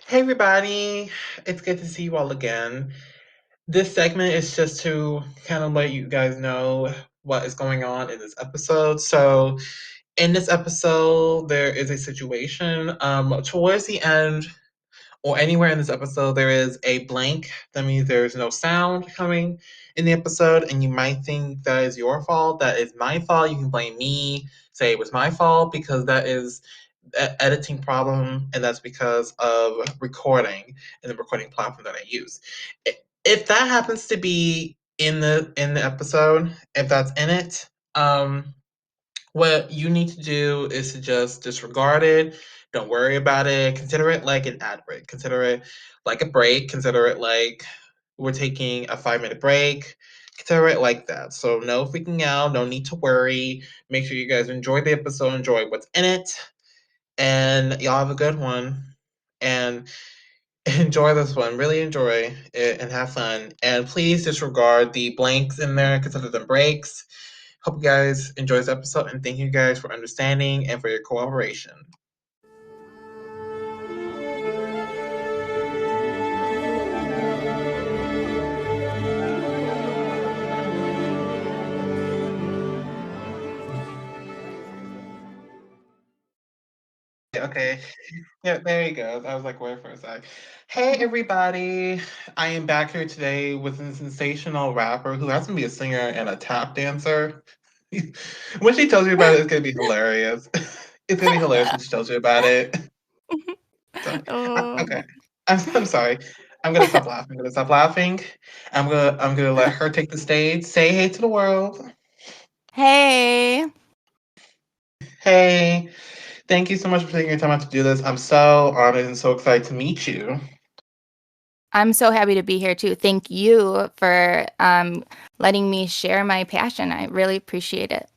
Hey everybody, it's good to see you all again. This segment is just to kind of let you guys know what is going on in this episode. So, in this episode, there is a situation. Towards the end, or anywhere in this episode, there is a blank. That means there's no sound coming in the episode, and you might think that is your fault. That is my fault. You can blame me, say it was my fault, because that is an editing problem, and that's because of recording and the recording platform that I use. If that happens to be in the episode, if that's in it, what you need to do is to just disregard it. Don't worry about it. Consider it like an ad break. Consider it like a break. Consider it like we're taking a 5 minute break. Consider it like that. So, no freaking out. No need to worry. Make sure you guys enjoy the episode, enjoy what's in it, and y'all have a good one. And enjoy this one. Really enjoy it and have fun. And please disregard the blanks in there, consider them breaks. Hope you guys enjoy this episode and thank you guys for understanding and for your cooperation. Okay. Yeah, there you go. I was like, wait for a sec. Hey, everybody. I am back here today with a sensational rapper who happens to be a singer and a tap dancer. When she tells you about it, it's going to be hilarious. It's going to be hilarious when she tells you about it. So, okay. Oh. I'm sorry. I'm gonna stop laughing. I'm gonna stop laughing. I'm gonna let her take the stage. Say hey to the world. Hey, Hey, thank you so much for taking your time out to do this. I'm so honored and so excited to meet you. I'm so happy to be here too. Thank you for letting me share my passion. I really appreciate it.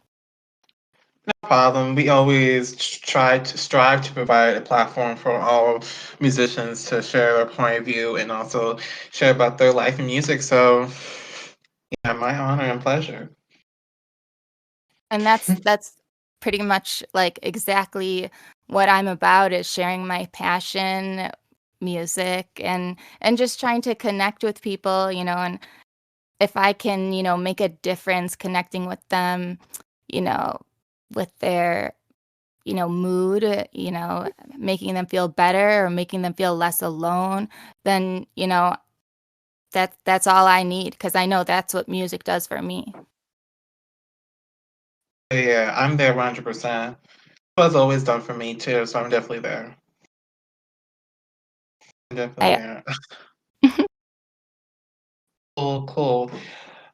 No problem. We always try to strive to provide a platform for all musicians to share their point of view and also share about their life and music. So, yeah, my honor and pleasure. And that's pretty much like exactly what I'm about is sharing my passion, music, and just trying to connect with people, and if I can, make a difference connecting with them, you know, with their mood, making them feel better or making them feel less alone, then, that's all I need because I know that's what music does for me. Yeah, I'm there 100%. Was always done for me too, so I'm definitely there. I'm definitely I there. Cool, cool.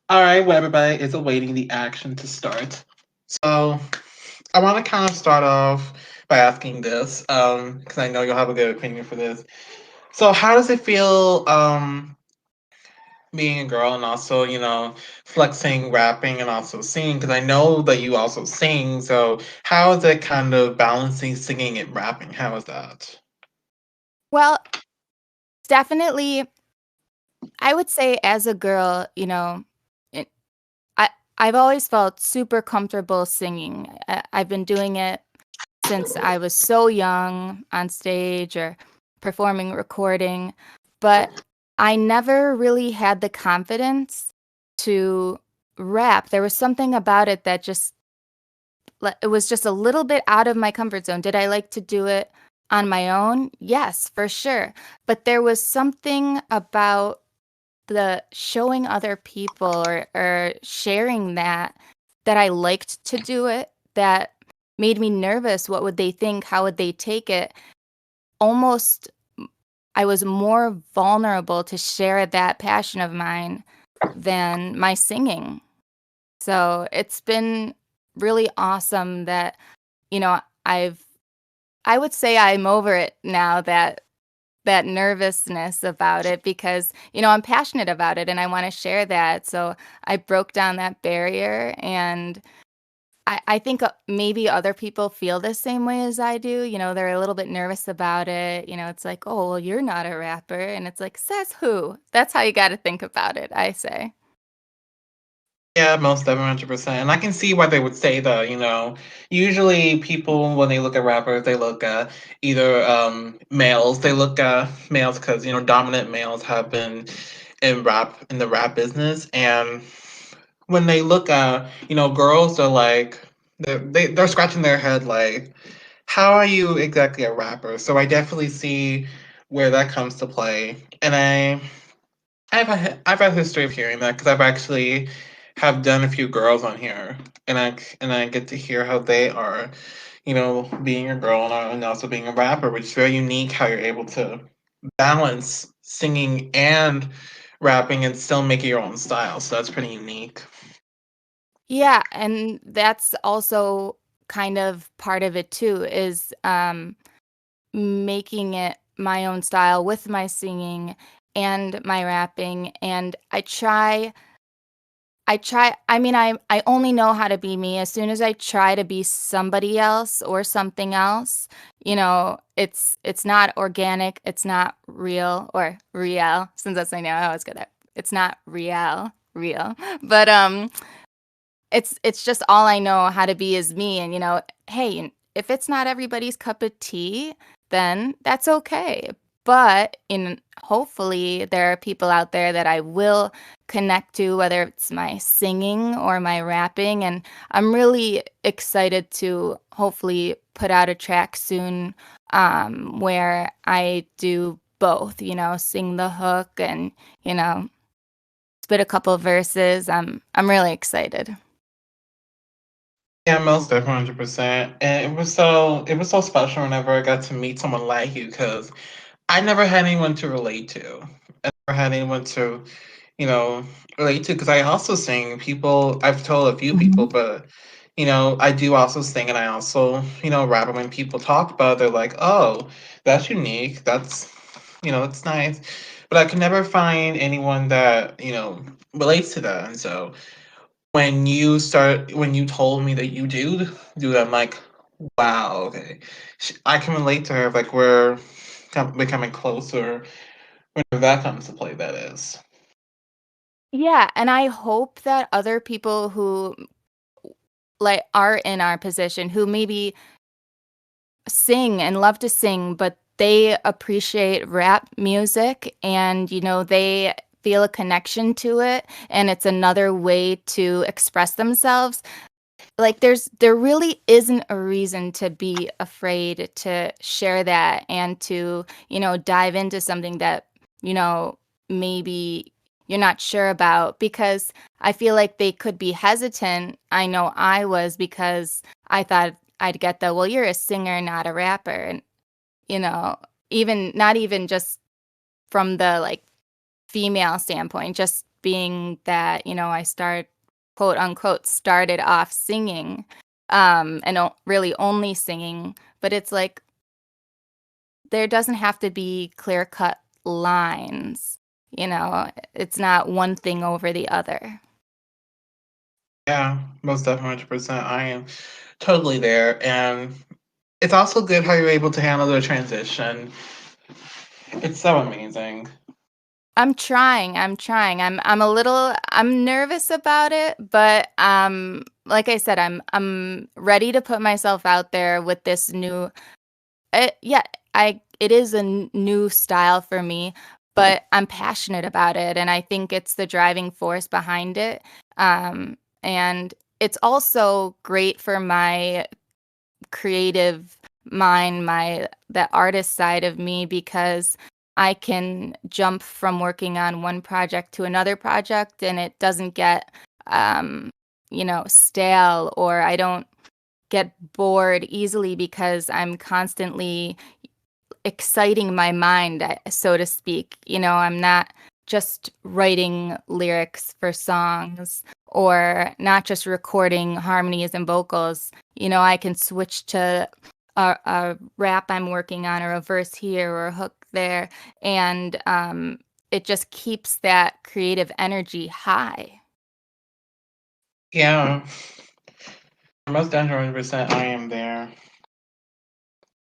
All right, well, everybody is awaiting the action to start. So I want to kind of start off by asking this, because I know you'll have a good opinion for this. So how does it feel, being a girl and also, flexing, rapping, and also singing? Because I know that you also sing. So how is it kind of balancing singing and rapping? How is that? well, definitely I would say as a girl, it, I I've always felt super comfortable singing. I've been doing it since I was so young on stage or performing, recording, but I never really had the confidence to rap. There was something about it that just it was just a little bit out of my comfort zone. Did I like to do it on my own? Yes, for sure. But there was something about the showing other people or sharing that I liked to do it that made me nervous. What would they think? How would they take it? Almost I was more vulnerable to share that passion of mine than my singing. So it's been really awesome that, you know, I've I would say I'm over it now that nervousness about it because, I'm passionate about it and I want to share that. So I broke down that barrier and I think maybe other people feel the same way as I do. They're a little bit nervous about it. It's like, oh, well, you're not a rapper. And it's like, says who? That's how you got to think about it, I say. Yeah, most definitely 100%. And I can see why they would say that, usually people when they look at rappers, they look at either males, they look at males because, dominant males have been in the rap business. And when they look at, girls are like they're scratching their head like, how are you exactly a rapper? So I definitely see where that comes to play. And I've had a history of hearing that because I've actually have done a few girls on here, and I get to hear how they are, being a girl and also being a rapper, which is very unique. How you're able to balance singing and rapping and still make it your own style. So that's pretty unique. Yeah, and that's also kind of part of it too, is making it my own style with my singing and my rapping. And I mean, I only know how to be me. As soon as I try to be somebody else or something else, it's not organic, it's not real or real, since that's my name, I always get that. It's not real. But it's just all I know how to be is me. And hey, if it's not everybody's cup of tea, then that's okay. But in hopefully there are people out there that I will connect to, whether it's my singing or my rapping. And I'm really excited to hopefully put out a track soon, where I do both, sing the hook and, you know, spit a couple verses. I'm really excited. Yeah, most definitely 100%. And it was so special whenever I got to meet someone like you because I never had anyone to relate to. I never had anyone to you know, relate to because I also sing. People, I've told a few people, Mhm. but I do also sing and I also, rap. And when people talk about it, they're like, oh, that's unique. That's nice. But I could never find anyone that, relates to that. And so when you told me that you do that, I'm like, wow, okay. I can relate to her if like we're becoming closer whenever that comes to play, that is. Yeah, and I hope that other people who like are in our position who maybe sing and love to sing, but they appreciate rap music and they feel a connection to it and it's another way to express themselves. Like there really isn't a reason to be afraid to share that and to, dive into something that, you know, maybe you're not sure about because I feel like they could be hesitant. I know I was because I thought I'd get the, well, you're a singer, not a rapper. And, you know, even not even just from the like female standpoint, just being that, I quote unquote started off singing, and really only singing, but it's like there doesn't have to be clear-cut lines, it's not one thing over the other. Yeah, most definitely 100%. I am totally there. And it's also good how you're able to handle the transition. It's so amazing. I'm nervous about it, but like I said, I'm ready to put myself out there with this new. Yeah, it is a new style for me, but I'm passionate about it, and I think it's the driving force behind it. And it's also great for my creative mind, my the artist side of me, because I can jump from working on one project to another project, and it doesn't get stale, or I don't get bored easily because I'm constantly exciting my mind, so to speak. I'm not just writing lyrics for songs or not just recording harmonies and vocals. I can switch to a rap I'm working on or a verse here or a hook there. And it just keeps that creative energy high. Yeah, most definitely 100%. I am there.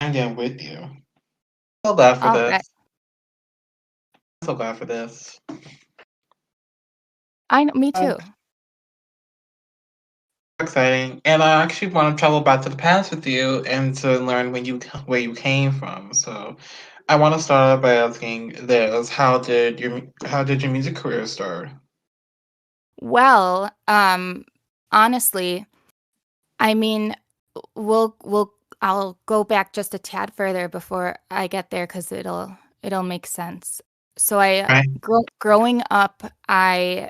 I'm there with you. So glad for All this. right. So glad for this. Me Um, too. Exciting. And I actually want to travel back to the past with you and to learn where you came from. So I want to start out by asking this: how did your music career start? Well, honestly, I mean, we'll I'll go back just a tad further before I get there because it'll make sense. So Right. growing up, I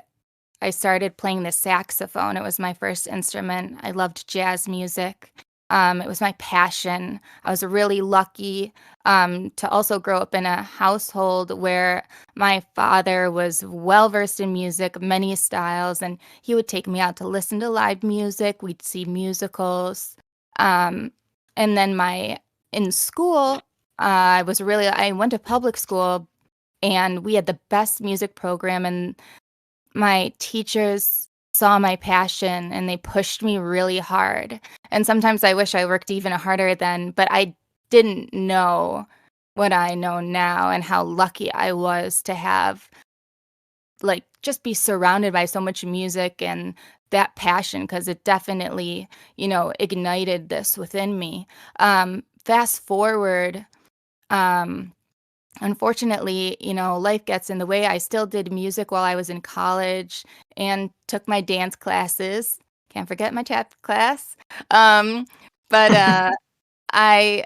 started playing the saxophone. It was my first instrument. I loved jazz music. It was my passion. I was really lucky to also grow up in a household where my father was well versed in music, many styles, and he would take me out to listen to live music. We'd see musicals. Um, and then in school, I went to public school and we had the best music program, and my teachers saw my passion and they pushed me really hard. And sometimes I wish I worked even harder then, but I didn't know what I know now and how lucky I was to have, like, just be surrounded by so much music and that passion, because it definitely, ignited this within me. Fast forward, um, unfortunately, life gets in the way. I still did music while I was in college and took my dance classes. Can't forget my tap class. Um, but I,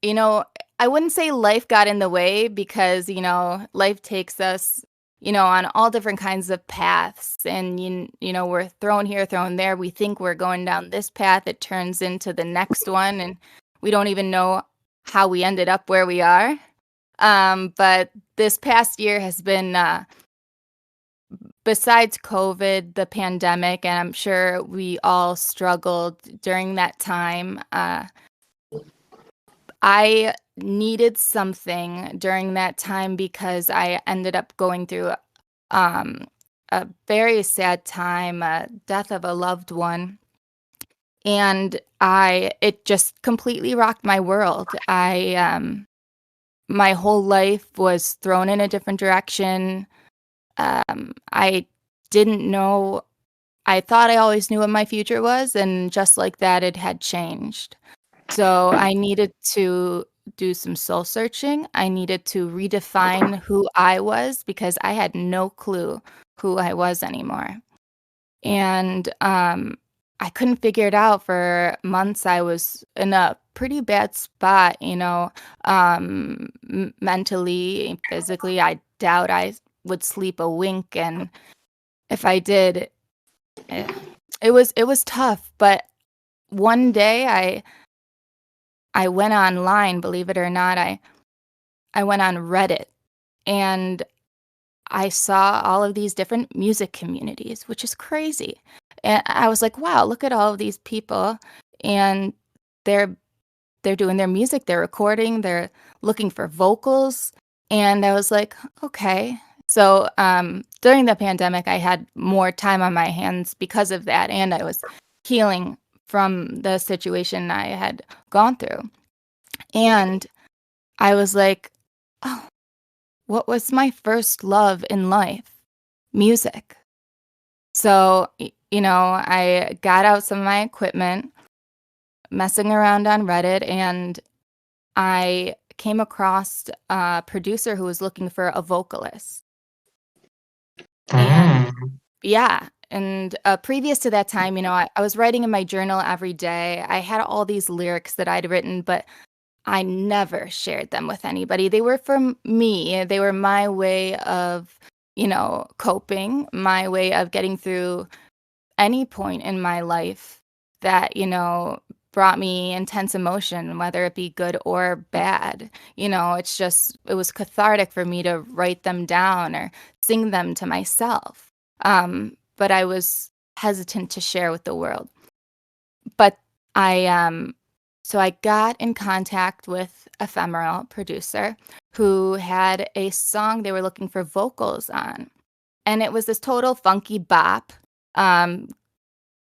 you know, I wouldn't say life got in the way because, life takes us, on all different kinds of paths. And, we're thrown here, thrown there. We think we're going down this path. It turns into the next one. And we don't even know how we ended up where we are. But this past year has been, besides COVID, the pandemic, and I'm sure we all struggled during that time. I needed something during that time because I ended up going through um, a very sad time, death of a loved one. And it just completely rocked my world. My whole life was thrown in a different direction. I didn't know. I thought I always knew what my future was, and just like that, it had changed. So I needed to do some soul searching. I needed to redefine who I was because I had no clue who I was anymore. And I couldn't figure it out for months. I was in a pretty bad spot, mentally, physically. I doubt I would sleep a wink, and if I did, eh, it was tough. But one day I went online, believe it or not. I went on Reddit and I saw all of these different music communities, which is crazy. And I was like, wow, look at all of these people, and they're they're doing their music, they're recording, they're looking for vocals. And I was like, okay. So during the pandemic, I had more time on my hands because of that, and I was healing from the situation I had gone through. And I was like, oh, what was my first love in life? Music. So, I got out some of my equipment, messing around on Reddit, and I came across a producer who was looking for a vocalist. And Mm. yeah, and previous to that time, I was writing in my journal every day. I had all these lyrics that I'd written, but I never shared them with anybody. They were from me. They were my way of, coping, my way of getting through any point in my life that, brought me intense emotion, whether it be good or bad. It was cathartic for me to write them down or sing them to myself. But I was hesitant to share with the world. But I, so I got in contact with Ephemeral producer who had a song they were looking for vocals on. And it was this total funky bop. Um,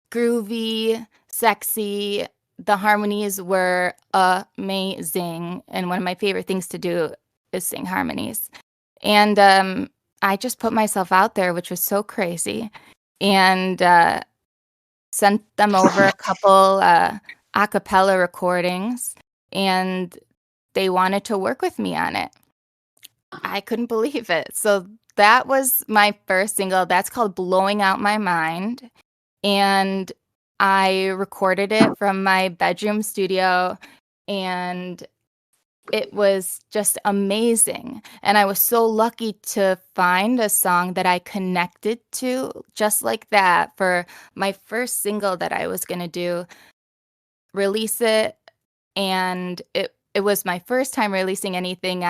Groovy, sexy. The harmonies were amazing, and one of my favorite things to do is sing harmonies. And I just put myself out there, which was so crazy. And sent them over a couple a cappella recordings, and they wanted to work with me on it. I couldn't believe it. So that was my first single. That's called Blowing Out My Mind. And I recorded it from my bedroom studio, and it was just amazing. And I was so lucky to find a song that I connected to just like that for my first single that I was going to do, release it. And it was my first time releasing anything.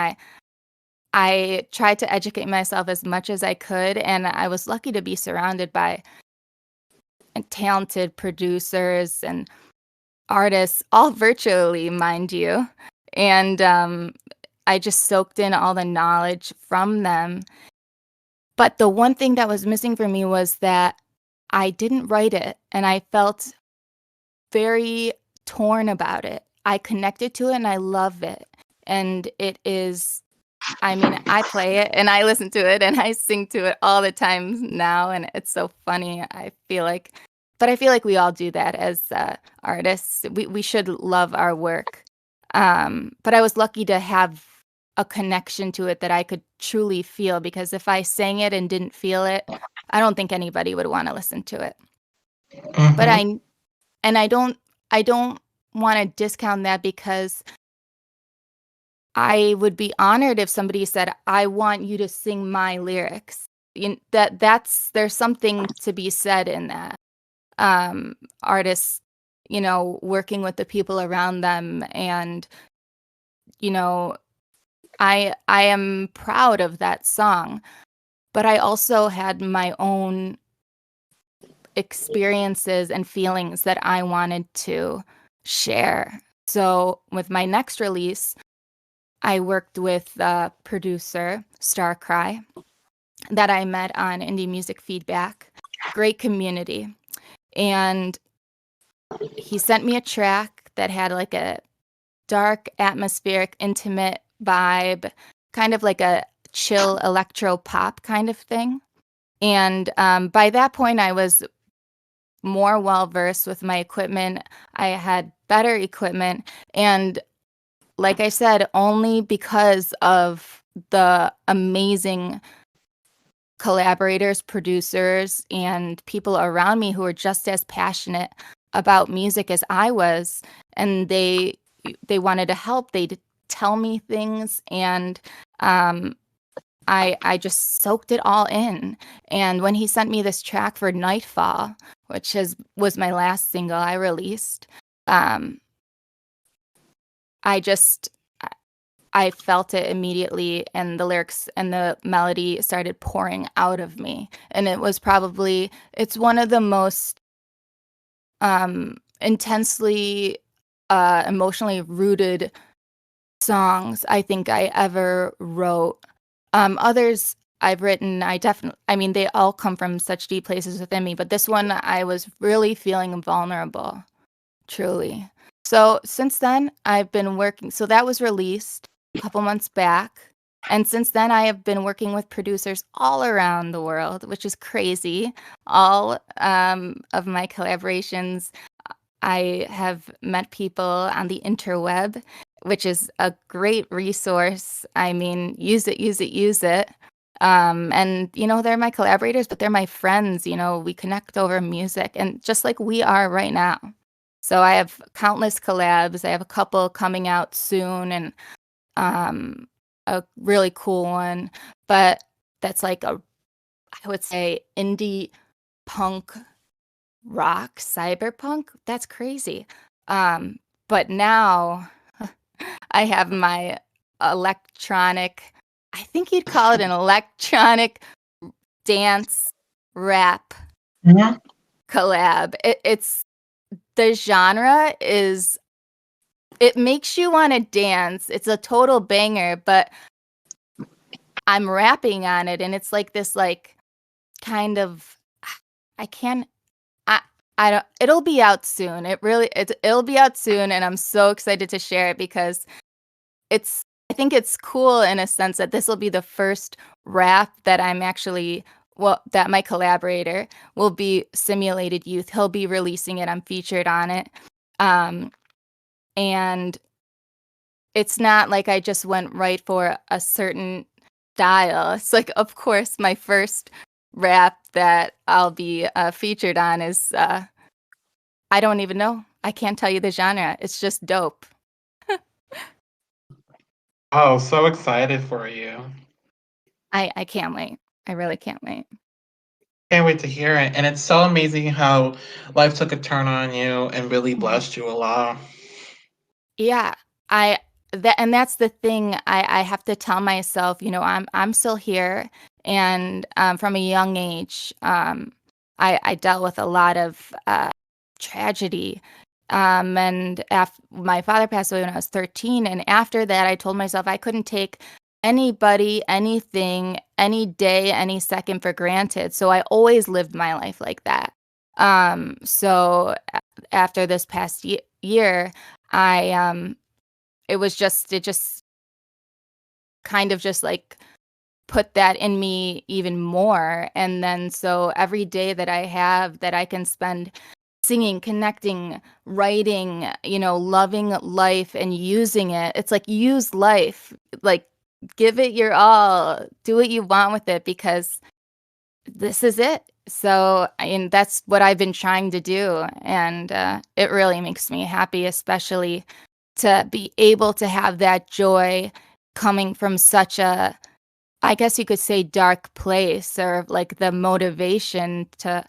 I tried to educate myself as much as I could, and I was lucky to be surrounded by talented producers and artists, all virtually, mind you. And I just soaked in all the knowledge from them. But the one thing that was missing for me was that I didn't write it, and I felt very torn about it. I connected to it, and I love it. And it is, I mean, I play it, and I listen to it, and I sing to it all the time now, and it's so funny. I feel like we all do that as artists. We should love our work. But I was lucky to have a connection to it that I could truly feel, because if I sang it and didn't feel it, I don't think anybody would want to listen to it. But Mm-hmm. I don't want to discount that, because I would be honored if somebody said, I want you to sing my lyrics. There's something to be said in that. Artists, working with the people around them, and I am proud of that song, but I also had my own experiences and feelings that I wanted to share. So with my next release, I worked with the producer, Starcry, that I met on Indie Music Feedback. Great community. And he sent me a track that had like a dark, atmospheric, intimate vibe, kind of like a chill electro pop kind of thing. And by that point, I was more well-versed with my equipment. I had better equipment. And like I said, only because of the amazing collaborators, producers, and people around me who were just as passionate about music as I was, and they wanted to help. They'd tell me things, and I just soaked it all in. And when he sent me this track for Nightfall, which was my last single I released, I felt it immediately, and the lyrics and the melody started pouring out of me. And it's one of the most intensely emotionally rooted songs I think I ever wrote. Others I've written, they all come from such deep places within me, but this one I was really feeling vulnerable, truly. So since then, I've been working. So that was released a couple months back. And since then, I have been working with producers all around the world, which is crazy. All of my collaborations, I have met people on the interweb, which is a great resource. I mean, use it, use it, use it. And, they're my collaborators, but they're my friends. We connect over music, and just like we are right now. So I have countless collabs. I have a couple coming out soon, and a really cool one. But that's like I would say, indie punk rock, cyberpunk. That's crazy. But now I have my electronic, I think you'd call it an electronic dance rap Mm-hmm. collab. It's the genre is, it makes you want to dance. It's a total banger, but I'm rapping on it, and it's like this, like, kind of, I can't, I don't, it'll be out soon. It'll be out soon, and I'm so excited to share it, because I think it's cool in a sense that this will be the first rap that I'm actually that my collaborator will be Simulated Youth. He'll be releasing it. I'm featured on it. And it's not like I just went right for a certain style. It's like, of course, my first rap that I'll be featured on is, I don't even know. I can't tell you the genre. It's just dope. Oh, so excited for you. I can't wait. I really can't wait. Can't wait to hear it. And it's so amazing how life took a turn on you and really Mhm. blessed you a lot. Yeah, I and that's the thing I have to tell myself, I'm still here, and from a young age, I dealt with a lot of tragedy. And my father passed away when I was 13, and after that, I told myself I couldn't take anybody, anything, any day, any second for granted. So I always lived my life like that. So after this past year, I it just kind of just like put that in me even more. And then so every day that I have that I can spend singing, connecting, writing, loving life and using it, it's like use life, like give it your all, do what you want with it, because this is it. So, and that's what I've been trying to do. And it really makes me happy, especially to be able to have that joy coming from such a, I guess you could say, dark place, or like the motivation to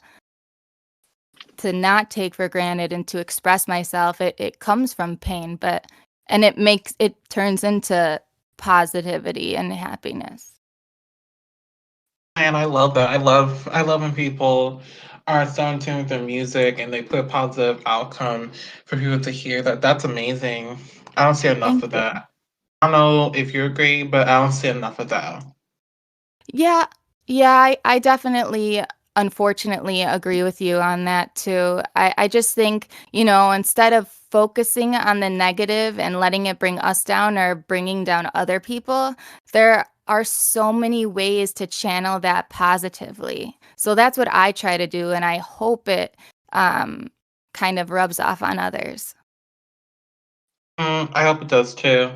not take for granted and to express myself. It comes from pain, and it turns into positivity and happiness. And I love that. I love when people are so in tune with their music and they put a positive outcome for people to hear that. That's amazing. I don't see enough Thank of you. that. I don't know if you agree, but I don't see enough of that. Yeah, yeah, I definitely, unfortunately, agree with you on that too. I just think, instead of focusing on the negative and letting it bring us down or bringing down other people, there are so many ways to channel that positively. So that's what I try to do, and I hope it um, kind of rubs off on others. I hope it does too.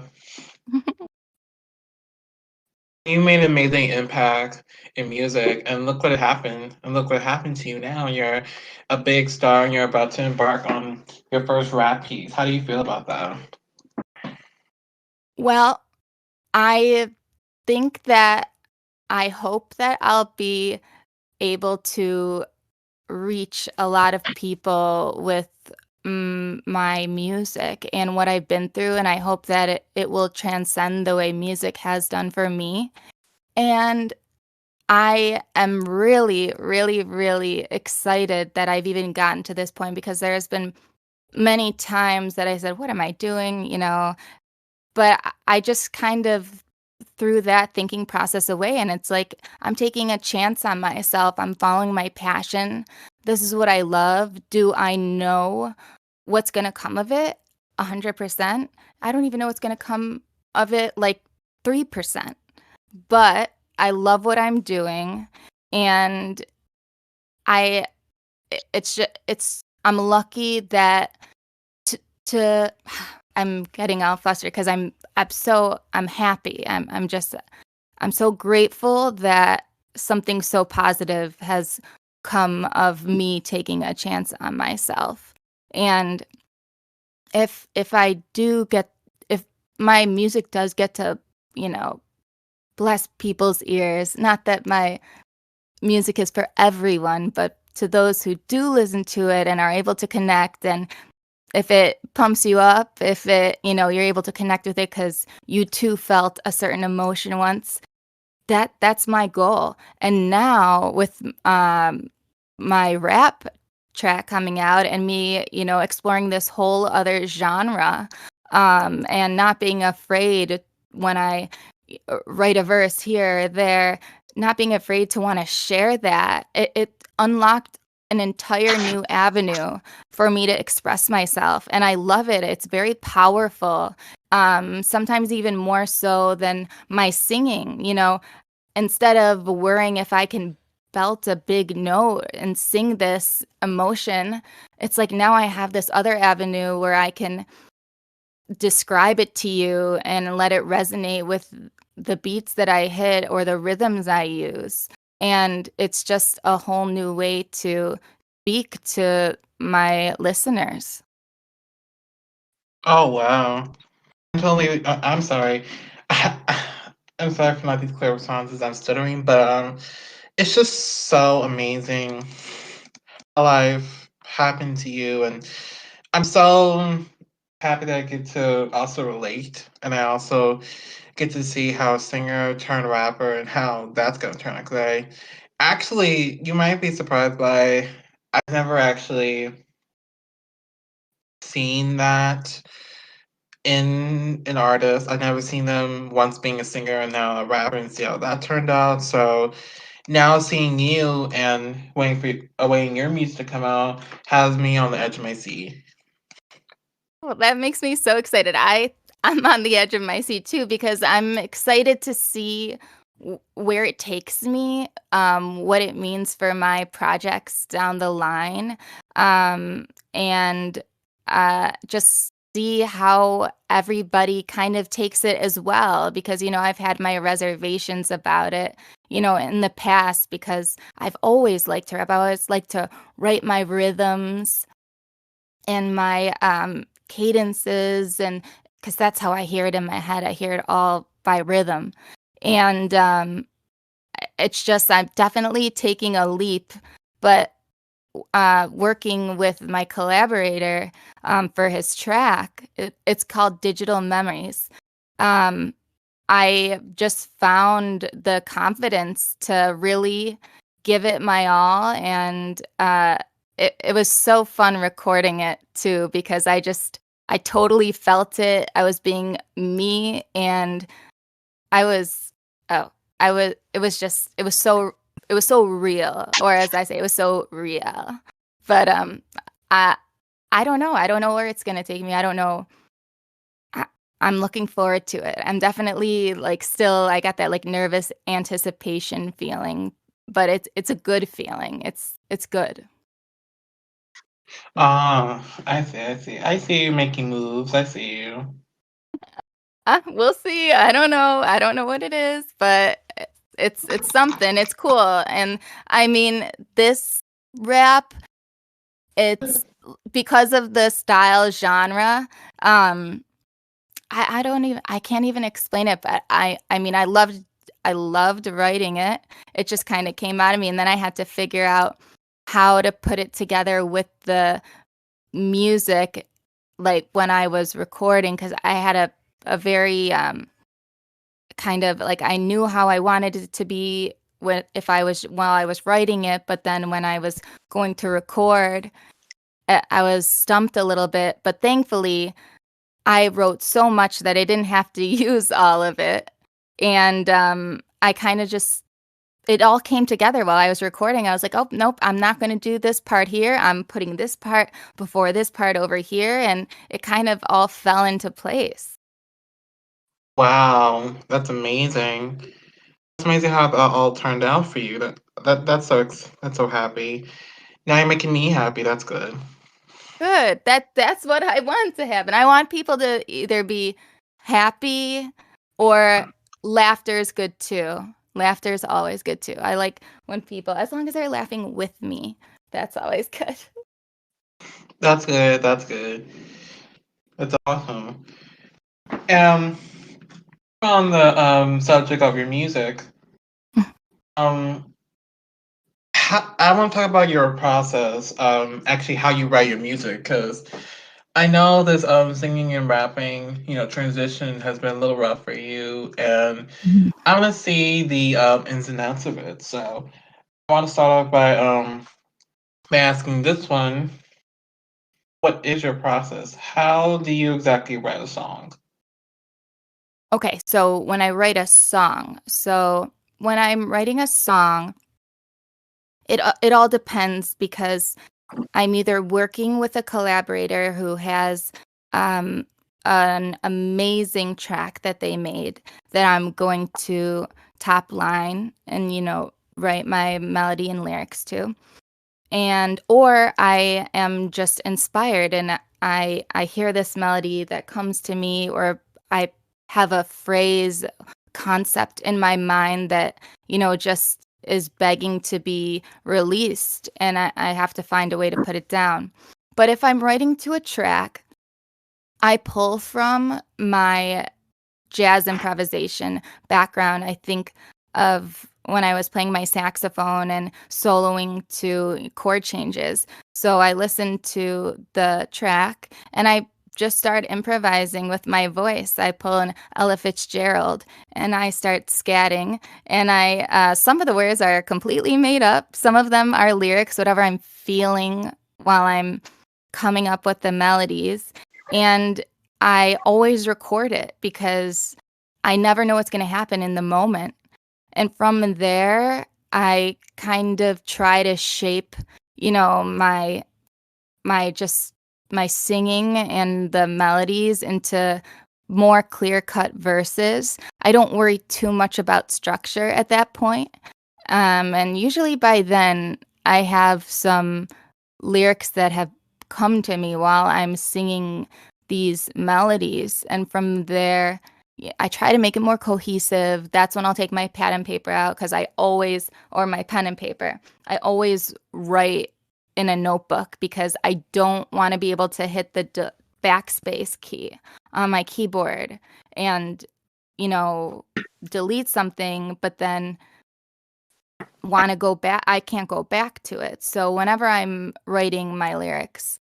You made an amazing impact in music, and look what happened. And look what happened to you now. You're a big star, and you're about to embark on your first rap piece. How do you feel about that? Well, I think that I hope that I'll be able to reach a lot of people with my music and what I've been through. And I hope that it will transcend the way music has done for me. And I am really, really, really excited that I've even gotten to this point, because there's been many times that I said, what am I doing? But I just kind of threw that thinking process away, and it's like I'm taking a chance on myself. I'm following my passion. This is what I love. Do I know what's going to come of it? 100%. I don't even know what's going to come of it, like 3%. But I love what I'm doing, and I I'm lucky that to I'm getting all flustered because I'm happy. I'm so grateful that something so positive has come of me taking a chance on myself. And if my music does get to, you know, bless people's ears, not that my music is for everyone, but to those who do listen to it and are able to connect, and if it pumps you up, if you're able to connect with it because you too felt a certain emotion once, that's my goal. And now with my rap track coming out and me, exploring this whole other genre, and not being afraid when I write a verse here or there, not being afraid to want to share that, it unlocked an entire new avenue for me to express myself. And I love it. It's very powerful. Sometimes even more so than my singing, instead of worrying if I can felt a big note and sing this emotion, it's like now I have this other avenue where I can describe it to you and let it resonate with the beats that I hit or the rhythms I use. And it's just a whole new way to speak to my listeners. Oh wow. I'm sorry. I'm sorry for not these clear responses. I'm stuttering, but it's just so amazing how life happened to you, and I'm so happy that I get to also relate, and I also get to see how a singer turned rapper and how that's gonna turn out. 'Cause actually, you might be surprised by I've never actually seen that in an artist. I've never seen them once being a singer and now a rapper and see how that turned out. So now seeing you and waiting your music to come out has me on the edge of my seat. Well, that makes me so excited. I'm on the edge of my seat too because I'm excited to see where it takes me, what it means for my projects down the line, and just see how everybody kind of takes it as well. Because I've had my reservations about it, in the past because I've always liked to rap. I always like to write my rhythms and my cadences, and because that's how I hear it in my head. I hear it all by rhythm. And it's just I'm definitely taking a leap, but working with my collaborator for his track, it's called Digital Memories. um, I just found the confidence to really give it my all, and it was so fun recording it too because I totally felt it. I was being me, and I was oh I was it was just it was so real, or as I say, it was so real. But I I don't know. I don't know where it's gonna take me. I don't know. I'm looking forward to it. I'm definitely like still I got that like nervous anticipation feeling, but it's a good feeling. It's good. Ah, I see you making moves. I see you. We'll see. I don't know. I don't know what it is, but it's something. It's cool. And I mean, this rap, it's because of the style genre. Um, I don't even I can't even explain it, but I mean I loved writing it. It just kind of came out of me, and then I had to figure out how to put it together with the music, like when I was recording, because I had a very kind of like I knew how I wanted it to be when if I was while I was writing it, but then when I was going to record, I was stumped a little bit. But thankfully, I wrote so much that I didn't have to use all of it. And I kind of just, it all came together while I was recording. I was like, oh, nope, I'm not going to do this part here. I'm putting this part before this part over here. And it kind of all fell into place. Wow, that's amazing. It's amazing how that all turned out for you. That's so happy. Now you're making me happy. That's good. Good. That's what I want to happen. I want people to either be happy or laughter is good too. Laughter is always good too. I like when people, as long as they're laughing with me, that's always good. That's good. That's good. That's awesome. Um, on the subject of your music, um, I want to talk about your process. Actually, how you write your music, because I know this singing and rapping, transition has been a little rough for you, and Mhm. I want to see the ins and outs of it. So I want to start off by asking this one: what is your process? How do you exactly write a song? Okay, so when I write a song, so when I'm writing a song, it all depends because I'm either working with a collaborator who has um, an amazing track that they made that I'm going to top line and write my melody and lyrics to. And or I am just inspired and I hear this melody that comes to me, or I have a phrase concept in my mind that, just is begging to be released, and I have to find a way to put it down. But if I'm writing to a track, I pull from my jazz improvisation background. I think of when I was playing my saxophone and soloing to chord changes. So I listened to the track and I just start improvising with my voice. I pull an Ella Fitzgerald and I start scatting. And some of the words are completely made up. Some of them are lyrics, whatever I'm feeling while I'm coming up with the melodies. And I always record it because I never know what's going to happen in the moment. And from there, I kind of try to shape, my singing and the melodies into more clear-cut verses. I don't worry too much about structure at that point. And usually by then, I have some lyrics that have come to me while I'm singing these melodies. And from there, I try to make it more cohesive. That's when I'll take my pad and paper out because or my pen and paper, I always write in a notebook because I don't want to be able to hit the backspace key on my keyboard and, delete something, but then want to go back. I can't go back to it. So whenever I'm writing my lyrics,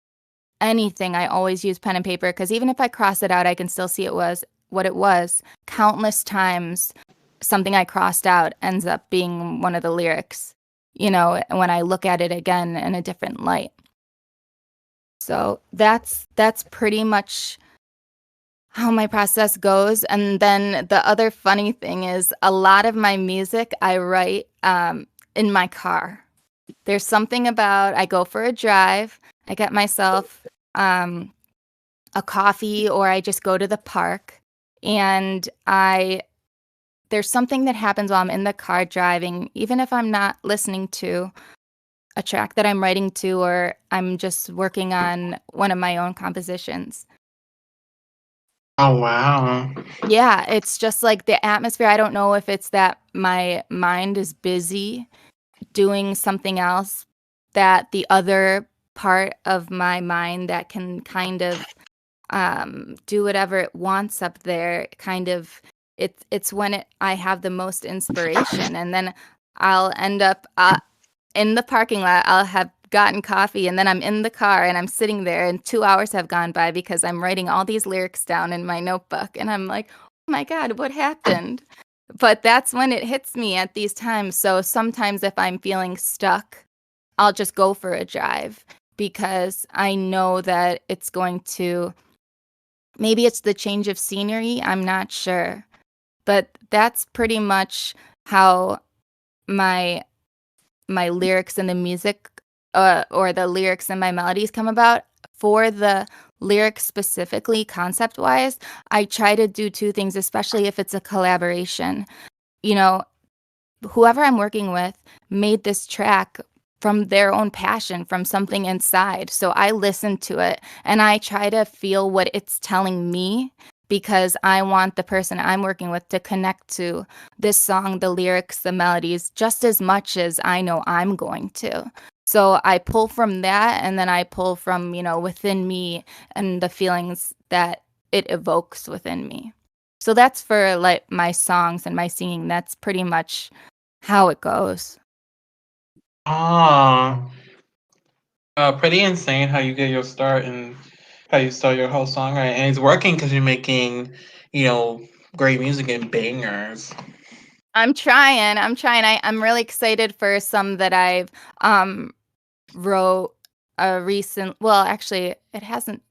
anything, I always use pen and paper because even if I cross it out, I can still see it was what it was. Countless times, something I crossed out ends up being one of the lyrics, when I look at it again in a different light. So that's pretty much how my process goes. And then the other funny thing is a lot of my music I write in my car. There's something about I go for a drive, I get myself a coffee, or I just go to the park, and there's something that happens while I'm in the car driving, even if I'm not listening to a track that I'm writing to, or I'm just working on one of my own compositions. Oh, wow. Yeah, it's just like the atmosphere. I don't know if it's that my mind is busy doing something else, that the other part of my mind that can kind of do whatever it wants up there, kind of it's when I have the most inspiration, and then I'll end up in the parking lot. I'll have gotten coffee, and then I'm in the car and I'm sitting there and 2 hours have gone by because I'm writing all these lyrics down in my notebook, and I'm like, oh my God, what happened? But that's when it hits me at these times. So sometimes if I'm feeling stuck, I'll just go for a drive because I know that it's going to, maybe it's the change of scenery, I'm not sure. But that's pretty much how my lyrics and the music, or the lyrics and my melodies come about. For the lyrics specifically, concept-wise, I try to do two things, especially if it's a collaboration. You know, whoever I'm working with made this track from their own passion, from something inside. So I listen to it and I try to feel what it's telling me, because I want the person I'm working with to connect to this song, the lyrics, the melodies, just as much as I know I'm going to. So I pull from that, and then I pull from, within me and the feelings that it evokes within me. So that's for like my songs and my singing. That's pretty much how it goes. Ah, pretty insane how you get your start and how you start your whole songwriting. And it's working because you're making, you know, great music and bangers. I'm trying. I'm really excited for some that I've wrote a recent, well, actually it hasn't,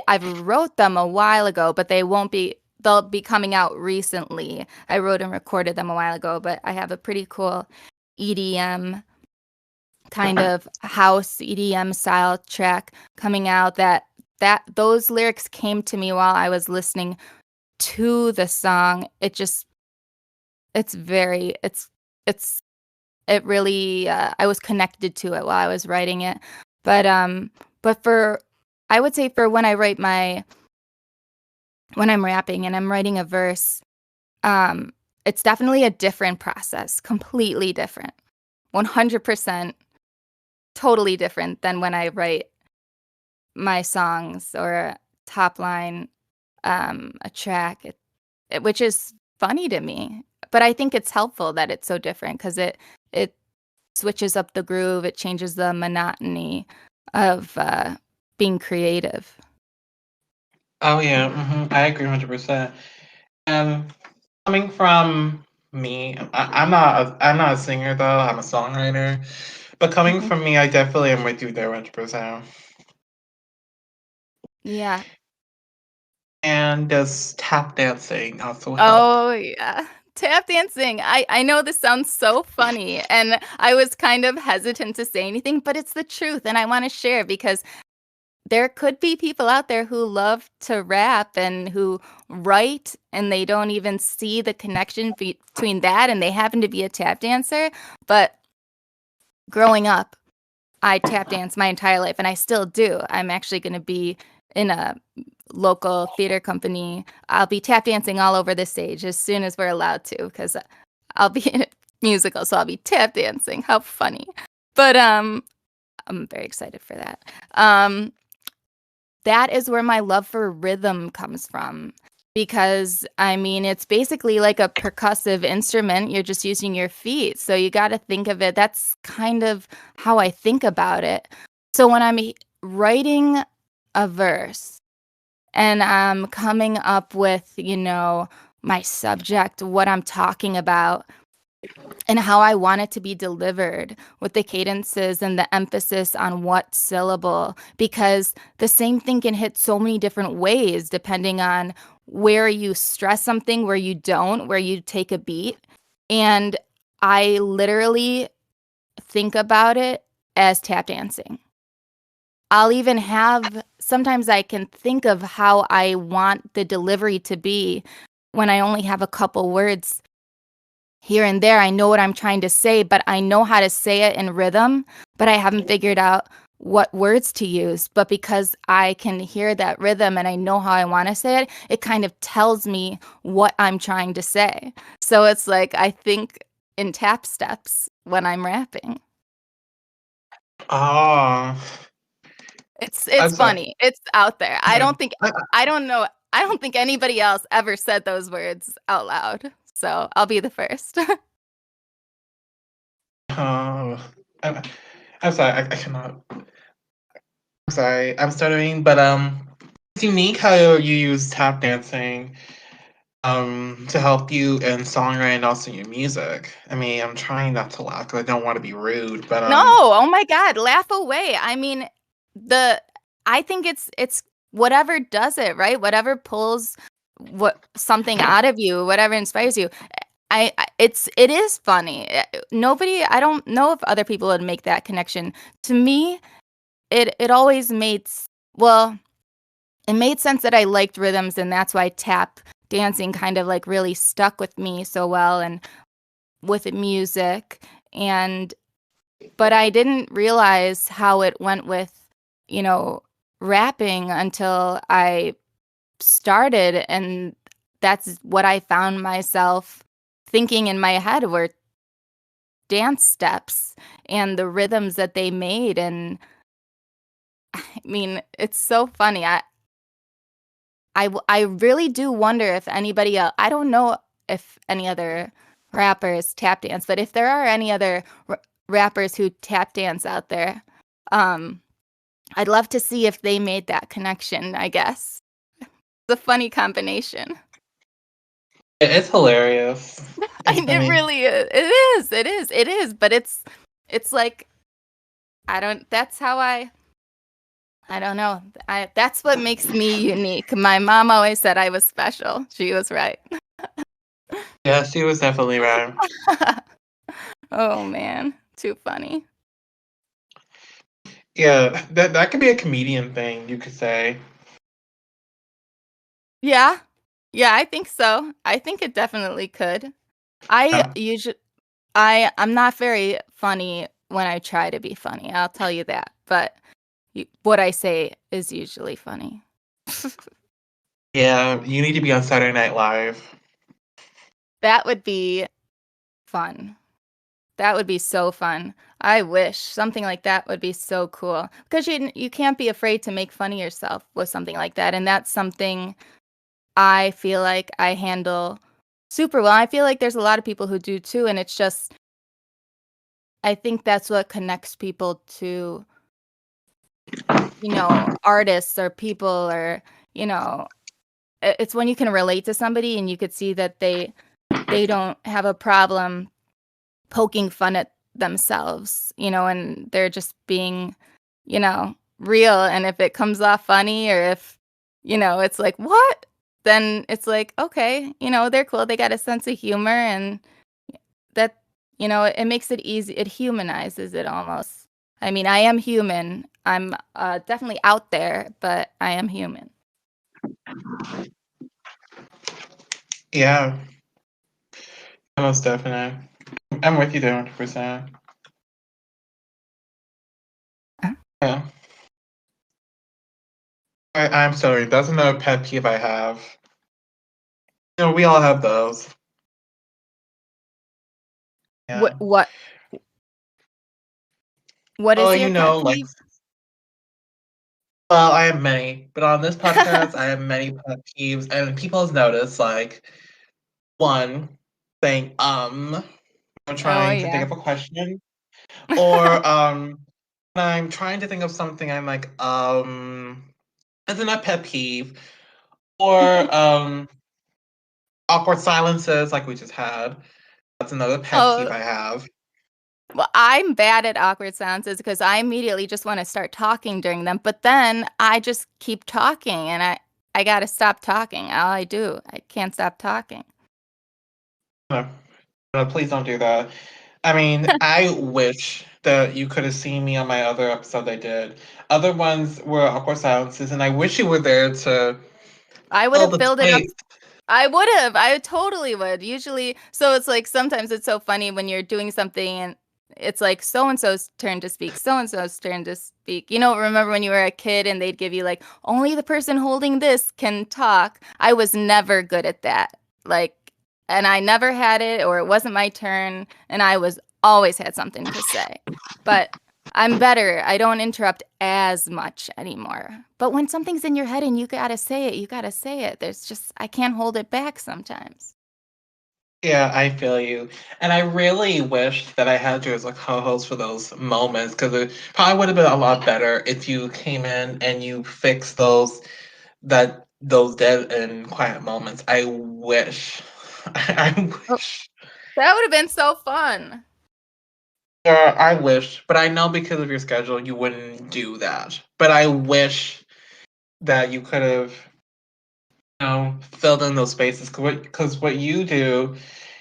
I've wrote them a while ago, but they'll be coming out recently. I wrote and recorded them a while ago, but I have a pretty cool EDM, kind of house EDM style track coming out, that those lyrics came to me while I was listening to the song. It's very, it's it really I was connected to it while I was writing it. But for I would say for when I'm rapping and I'm writing a verse, it's definitely a different process, completely different. 100% totally different than when I write my songs or a top line, a track, which is funny to me. But I think it's helpful that it's so different because it switches up the groove, it changes the monotony of being creative. Oh yeah, I agree 100%. And coming from me, I'm not a singer though. I'm a songwriter. But coming Mhm. from me, I definitely am with you there 100%. Yeah. And does tap dancing also help? Oh, yeah. Tap dancing. I know this sounds so funny, and I was kind of hesitant to say anything, but it's the truth, and I wanna share because there could be people out there who love to rap and who write, and they don't even see the connection between that, and they happen to be a tap dancer, but growing up, I tap danced my entire life, and I still do. I'm actually gonna be in a local theater company. I'll be tap dancing all over the stage as soon as we're allowed to, because 'cause I'll be in a musical, so I'll be tap dancing. How funny. But, I'm very excited for that. Um, that is where my love for rhythm comes from because, I mean, it's basically like a percussive instrument, you're just using your feet, so you gotta think of it that's kind of how I think about it. So when I'm writing a verse and I'm coming up with, my subject, what I'm talking about, and how I want it to be delivered with the cadences and the emphasis on what syllable, because the same thing can hit so many different ways depending on where you stress something, where you don't, where you take a beat. And I literally think about it as tap dancing. I'll even have sometimes I can think of how I want the delivery to be when I only have a couple words here and there. I know what I'm trying to say, but I know how to say it in rhythm, but I haven't figured out what words to use. But because I can hear that rhythm and I know how I want to say it, it kind of tells me what I'm trying to say. So it's like I think in tap steps when I'm rapping. Oh, It's I'm sorry. funny. It's out there. Yeah. I, I don't know I don't think anybody else ever said those words out loud. So I'll be the first. oh, I'm, I'm sorry. I cannot. I'm sorry. I'm stuttering, but it's unique how you use tap dancing to help you in songwriting and also your music. I mean, I'm trying not to laugh because I don't want to be rude, but No, oh my god, laugh away. I mean, the I think it's whatever does it, right? Whatever pulls what something out of you, whatever inspires you. It is funny. Nobody I don't know if other people would make that connection. To me, it always well, it made sense that I liked rhythms and that's why tap dancing kind of like really stuck with me so well and with music and but I didn't realize how it went with, you know, rapping until I started, and that's what I found myself thinking in my head were dance steps and the rhythms that they made, and I mean, it's so funny. I really do wonder if anybody else I don't know if any other rappers tap dance, but if there are any other rappers who tap dance out there, um I'd love to see if they made that connection, I guess. It's a funny combination. it's hilarious. It's It funny. really is. It is, but it's like I don't that's how I don't know. That's what makes me unique. My mom always said I was special. She was right. Yeah, she was definitely right. Oh man, too funny. Yeah, that could be a comedian thing, you could say. Yeah. Yeah, I think so. I think it definitely could. I Yeah. usually I'm not very funny when I try to be funny, I'll tell you that, but what I say is usually funny. Yeah, you need to be on Saturday Night Live. That would be fun. That would be so fun. I wish something like that would be so cool because you can't be afraid to make fun of yourself with something like that, and that's something I feel like I handle super well. I feel like there's a lot of people who do too, and it's just I think that's what connects people to, artists or people or, you know, it's when you can relate to somebody and you could see that they don't have a problem poking fun at themselves, and they're just being, real. And if it comes off funny or if, it's like, what? Then it's like, okay, they're cool. They got a sense of humor and that, it makes it easy. It humanizes it almost. I mean, I am human. I'm definitely out there, but I am human. Yeah, most definitely. I'm with you there 100%. Yeah. I'm sorry, that's another pet peeve I have. We all have those. What Yeah. what what Oh, is your pet like, peeve? well, I have many, but on this podcast, I have many pet peeves, and people have noticed, like, one, saying, I'm Oh, trying to think yeah. of a question, or, when I'm trying to think of something, I'm like, isn't that pet peeve? Or, awkward silences, like we just had. That's another pet peeve Oh, I have. well, I'm bad at awkward silences because I immediately just want to start talking during them, but then I just keep talking and I got to stop talking. All I do, I can't stop talking. No, no, please don't do that. I mean, I wish that you could have seen me on my other episode I did. Other ones were awkward silences, and I wish you were there to I would fill have the filled it up. space. I would have. I totally would. Usually, so it's like sometimes it's so funny when you're doing something and it's like so and so's turn to speak, so and so's turn to speak. Remember when you were a kid and they'd give you like only the person holding this can talk? I was never good at that. Like, and I never had it or it wasn't my turn and I was always had something to say. But I'm better. I don't interrupt as much anymore. But when something's in your head and you gotta say it, you gotta say it. I can't hold it back sometimes. Yeah, I feel you. And I really wish that I had you as a co-host for those moments because it probably would have been a lot better if you came in and you fixed those dead and quiet moments. I wish. I Oh, wish. that would have been so fun. I wish, but I know because of your schedule you wouldn't do that. But I wish that you could have, filled in those spaces. Because what you do,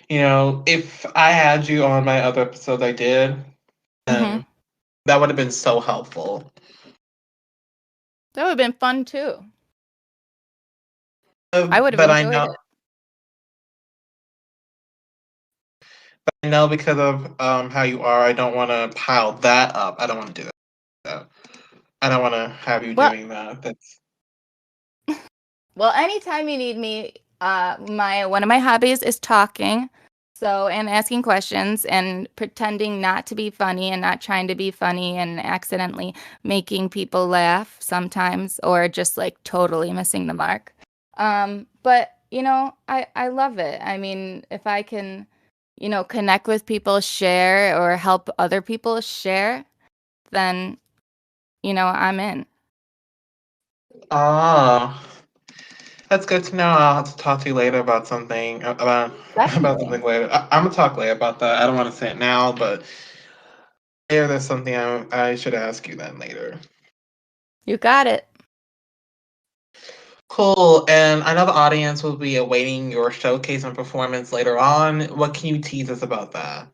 if I had you on my other episodes I did, Hmm. then that would have been so helpful. That would have been fun too. I would have But enjoyed it. I know because of how you are, I don't want to pile that up. I don't want to do that. I don't want to have you Well, doing that. That's well, anytime you need me, my one of my hobbies is talking. So, and asking questions and pretending not to be funny and not trying to be funny and accidentally making people laugh sometimes or just like totally missing the mark. But I love it. I mean, if I can, connect with people, share or help other people share, then, I'm in. ah. That's good to know. I'll have to talk to you later about something about Definitely. something later. I'm gonna talk later about that. I don't want to say it now, but yeah, there's something I should ask you then later. You got it. Cool. And I know the audience will be awaiting your showcase and performance later on. What can you tease us about that?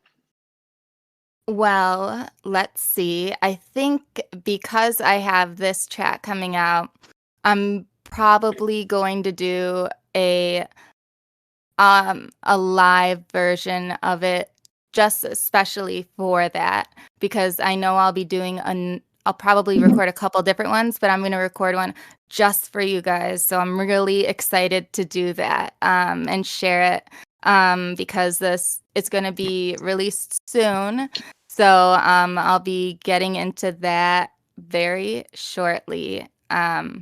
Well, let's see. I think because I have this track coming out, I'm probably going to do a live version of it just especially for that, because I know I'll be doing I'll probably record a couple different ones, but I'm going to record one just for you guys. So I'm really excited to do that and share it because it's going to be released soon. So I'll be getting into that very shortly. I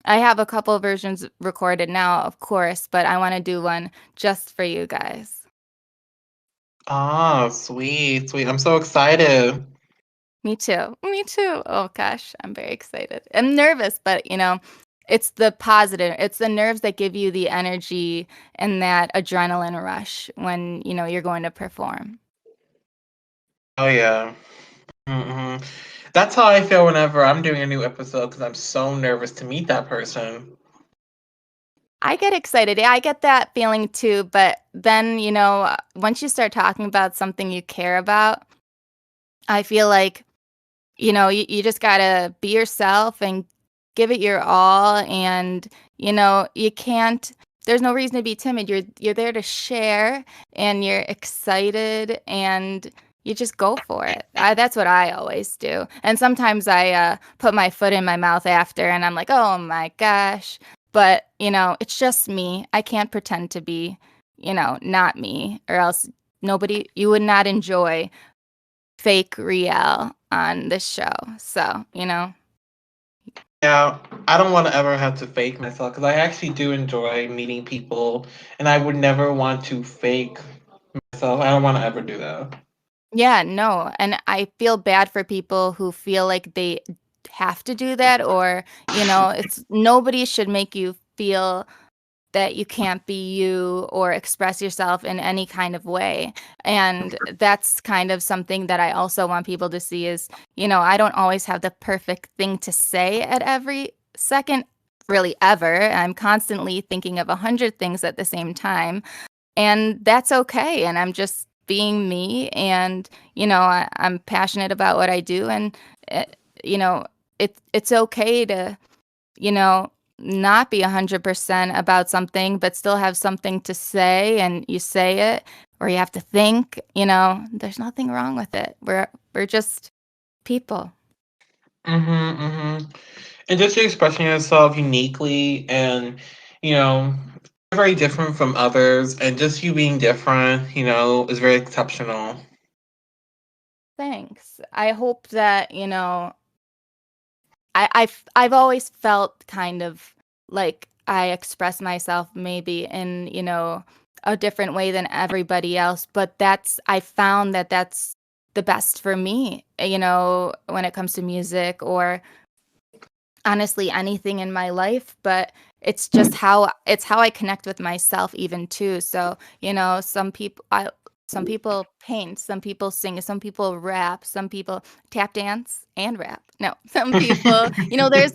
have a couple of versions recorded now, of course, but I want to do one just for you guys. Oh, sweet, sweet. I'm so excited. Me too. Me too. Oh gosh, I'm very excited. I'm nervous, but it's the positive. It's the nerves that give you the energy and that adrenaline rush when, you're going to perform. Oh yeah. That's how I feel whenever I'm doing a new episode because I'm so nervous to meet that person. I get excited. Yeah, I get that feeling too, but then, once you start talking about something you care about, I feel like you just gotta be yourself and give it your all. And, you can't, there's no reason to be timid. You're there to share and you're excited and you just go for it. That's what I always do. And sometimes I put my foot in my mouth after and I'm like, oh my gosh. But, it's just me. I can't pretend to be, not me, or else you would not enjoy fake Rielle on this show. So, Yeah, I don't want to ever have to fake myself because I actually do enjoy meeting people, and I would never want to fake myself. I don't want to ever do that. yeah, no. And I feel bad for people who feel like they have to do that, or, it's nobody should make you feel that you can't be you or express yourself in any kind of way. And that's kind of something that I also want people to see is, I don't always have the perfect thing to say at every second, really ever. I'm constantly thinking of 100 things at the same time. And that's okay. And I'm just being me. And, I'm passionate about what I do. And, uh, you know, it's okay to, you know, not be 100% about something, but still have something to say, and you say it, or you have to think, there's nothing wrong with it. We're just people. And just expressing yourself uniquely and, you know, very different from others, and just you being different, is very exceptional. Thanks. I hope that, I've always felt kind of like I express myself maybe in, a different way than everybody else, but I found that that's the best for me, when it comes to music or honestly anything in my life, but it's how I connect with myself even too. So, some people paint, some people sing, some people rap, some people tap dance and rap. No, some people, there's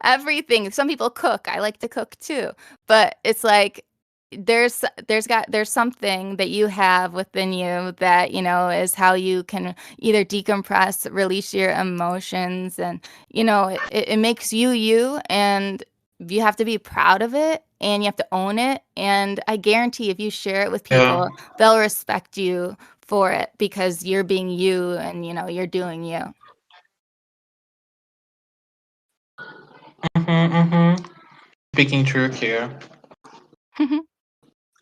everything. Some people cook. I like to cook too. But it's like there's something that you have within you that, is how you can either decompress, release your emotions, and, it makes you you, and you have to be proud of it and you have to own it. And I guarantee if you share it with Yeah. people, they'll respect you for it because you're being you and, you're doing you. Mm-hmm. Speaking truth here.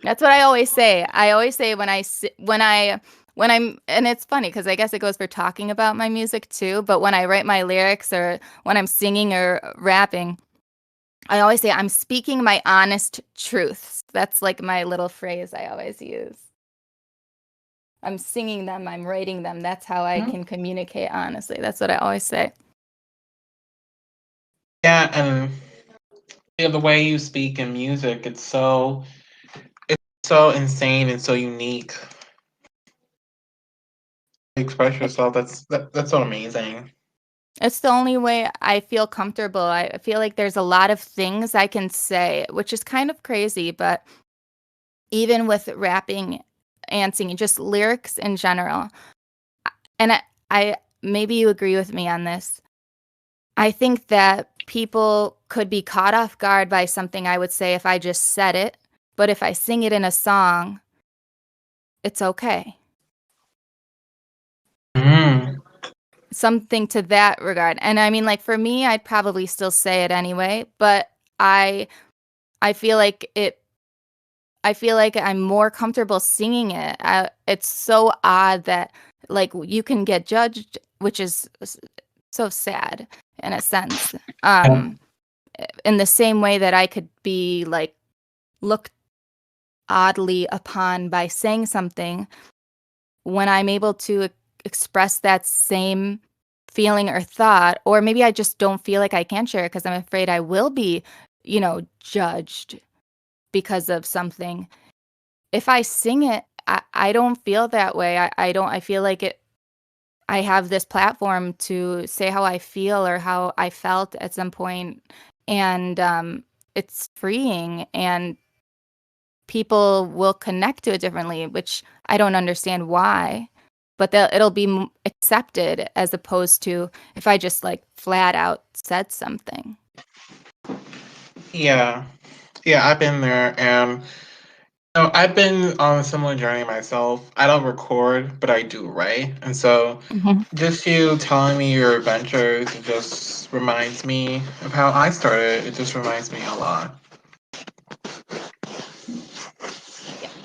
That's what I always say. I always say when I'm, and it's funny because I guess it goes for talking about my music too, but when I write my lyrics or when I'm singing or rapping, I always say I'm speaking my honest truths. That's like my little phrase I always use. I'm singing them, I'm writing them. That's how I can communicate honestly. That's what I always say. Yeah, and the way you speak in music, it's so insane and so unique. Express It's yourself. That's so amazing. It's the only way I feel comfortable. I feel like there's a lot of things I can say, which is kind of crazy, but even with rapping and singing, just lyrics in general. And I maybe you agree with me on this. I think that people could be caught off guard by something I would say if I just said it, but if I sing it in a song, it's okay. Mm. Something to that regard. And I mean, like, for me, I'd probably still say it anyway, but I I feel like it I feel like I'm more comfortable singing it. It's so odd that, like, you can get judged, which is so sad in a sense. In the same way that I could be, like, looked oddly upon by saying something, when I'm able to express that same feeling or thought, or maybe I just don't feel like I can share it because I'm afraid I will be, judged because of something. If I sing it, I don't feel that way. I don't, I feel like I have this platform to say how I feel or how I felt at some point, and it's freeing, and people will connect to it differently, which I don't understand why, but it'll be accepted as opposed to if I just like flat out said something. Yeah. Yeah, I've been there, and I've been on a similar journey myself. I don't record, but I do write. And so Mhm. just you telling me your adventures, it just reminds me of how I started. It just reminds me a lot.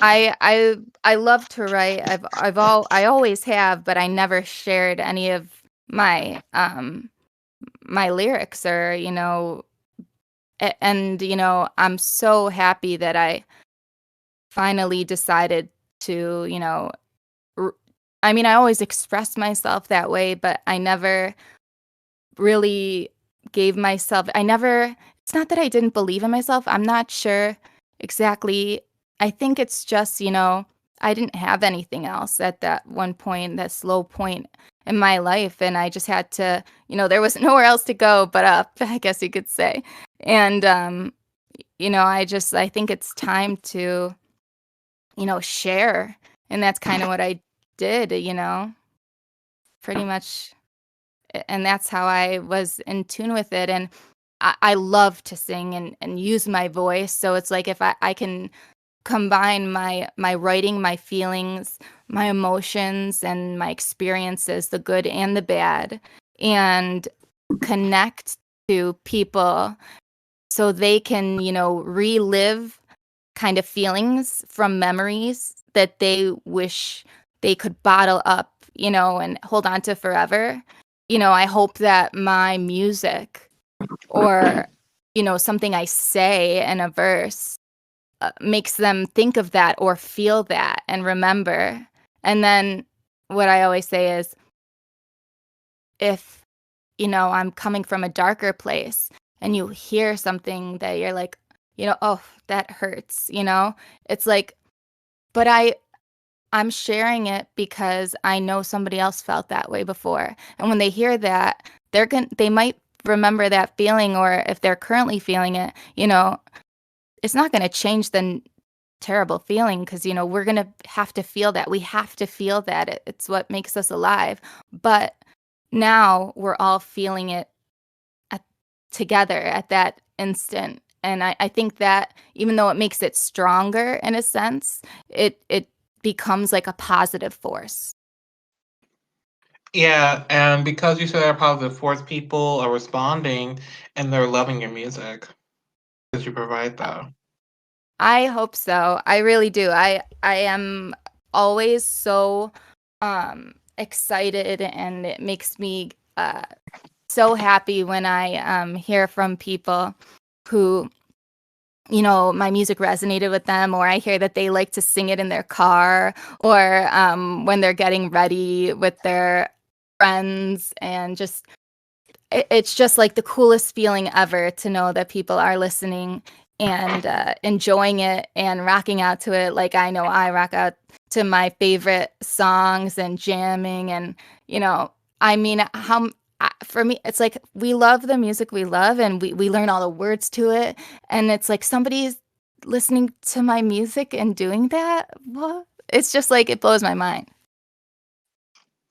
Yeah, I love to write. I always have, but I never shared any of my my lyrics or and I'm so happy that I finally decided to r- I mean, I always expressed myself that way, but I never really gave myself I never it's not that I didn't believe in myself. I'm not sure exactly. I think it's just, I didn't have anything else at that one point, that slow point in my life, and I just had to, there was nowhere else to go but up, I guess you could say. And I think it's time to, share, and that's kind of what I did, pretty much. And that's how I was in tune with it. And I love to sing and use my voice. So it's like if I can combine my writing, my feelings, my emotions, and my experiences, the good and the bad, and connect to people so they can, relive kind of feelings from memories that they wish they could bottle up, and hold on to forever. I hope that my music or, something I say in a verse makes them think of that or feel that and remember. And then what I always say is if, I'm coming from a darker place and you hear something that you're like, oh, that hurts, it's like, but I'm sharing it because I know somebody else felt that way before. And when they hear that, they might remember that feeling, or if they're currently feeling it, it's not going to change the terrible feeling because, we're going to have to feel that. We have to feel that. It's what makes us alive. But now we're all feeling it at, together at that instant. And I think that even though it makes it stronger in a sense, it becomes like a positive force. Yeah, and because you said that positive force, people are responding and they're loving your music because you provide that. I hope so. I really do. I am always so excited, and it makes me so happy when I hear from people who, my music resonated with them, or I hear that they like to sing it in their car, or when they're getting ready with their friends, and just it's just like the coolest feeling ever to know that people are listening and enjoying it and rocking out to it like I know I rock out to my favorite songs and jamming. And you know I mean, for me it's like we love the music we love, and we learn all the words to it, and it's like somebody's listening to my music and doing that. What? It's just like it blows my mind.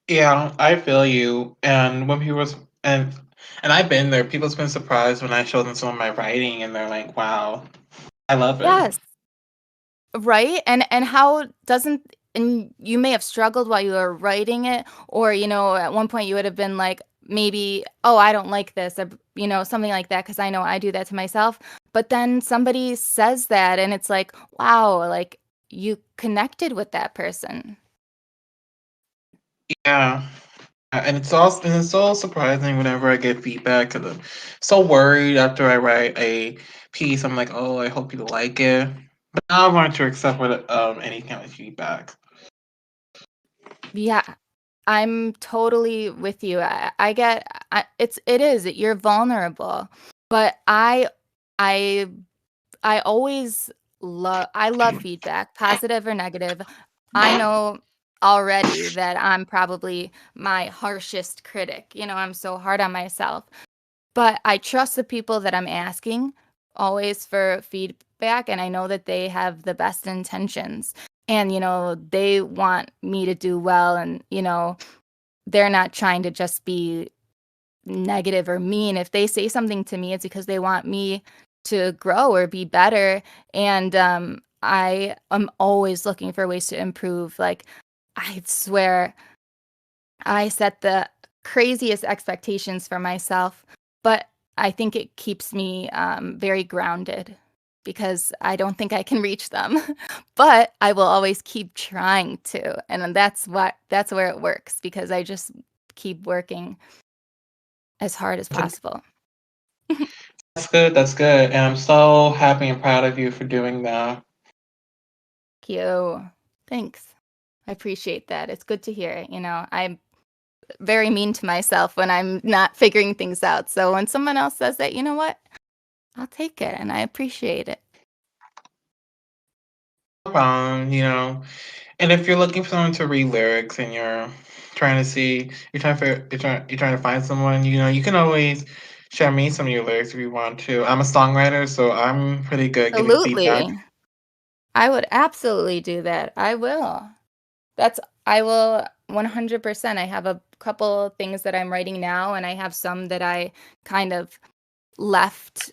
Yeah, I feel you. And when people and I've been there, people's been surprised when I show them some of my writing and they're like, "Wow, I love it." Yes. Right? And how doesn't and you may have struggled while you were writing it, or, at one point you would have been like, maybe, oh, I don't like this, or, something like that, because I know I do that to myself. But then somebody says that, and it's like, wow, like you connected with that person. Yeah. And it's so surprising whenever I get feedback because I'm so worried after I write a piece. I'm like, oh, I hope people like it. But now I want to accept what any kind of feedback. Yeah, I'm totally with you. You're vulnerable, but I I love feedback, positive or negative. I know already that I'm probably my harshest critic. I'm so hard on myself, but I trust the people that I'm asking always for feedback, and I know that they have the best intentions. And, they want me to do well, and, they're not trying to just be negative or mean. If they say something to me, it's because they want me to grow or be better. And I am always looking for ways to improve. Like, I swear I set the craziest expectations for myself, but I think it keeps me very grounded because I don't think I can reach them. But I will always keep trying to. And that's where it works, because I just keep working as hard as possible. That's good. That's good. And I'm so happy and proud of you for doing that. Thank you. Thanks. I appreciate that. It's good to hear. I'm very mean to myself when I'm not figuring things out. So when someone else says that, you know what? I'll take it, and I appreciate it. And if you're looking for someone to read lyrics and you're trying to find someone, you can always share me some of your lyrics if you want to. I'm a songwriter, so I'm pretty good at giving feedback. Absolutely. I would absolutely do that. I will 100%. I have a couple things that I'm writing now, and I have some that I kind of left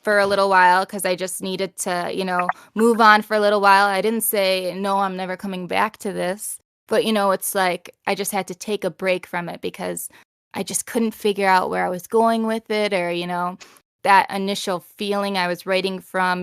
for a little while because I just needed to, move on for a little while. I didn't say, no, I'm never coming back to this. But, it's like I just had to take a break from it because I just couldn't figure out where I was going with it, or, that initial feeling I was writing from,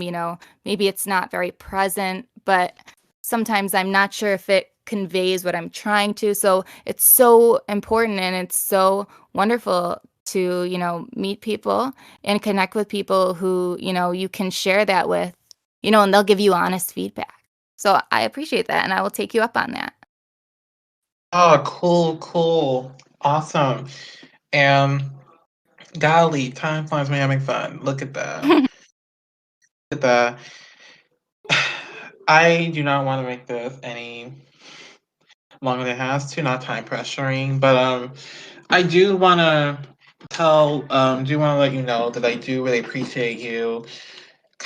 maybe it's not very present, but sometimes I'm not sure if it conveys what I'm trying to. So it's so important, and it's so wonderful to, meet people and connect with people who, you can share that with, and they'll give you honest feedback. So I appreciate that, and I will take you up on that. Oh, cool, cool. Awesome. And golly, time flies when you're having fun. Look at that. Look at that. I do not want to make this any longer than it has to, not time pressuring, but I do want to do want to let you know that I do really appreciate you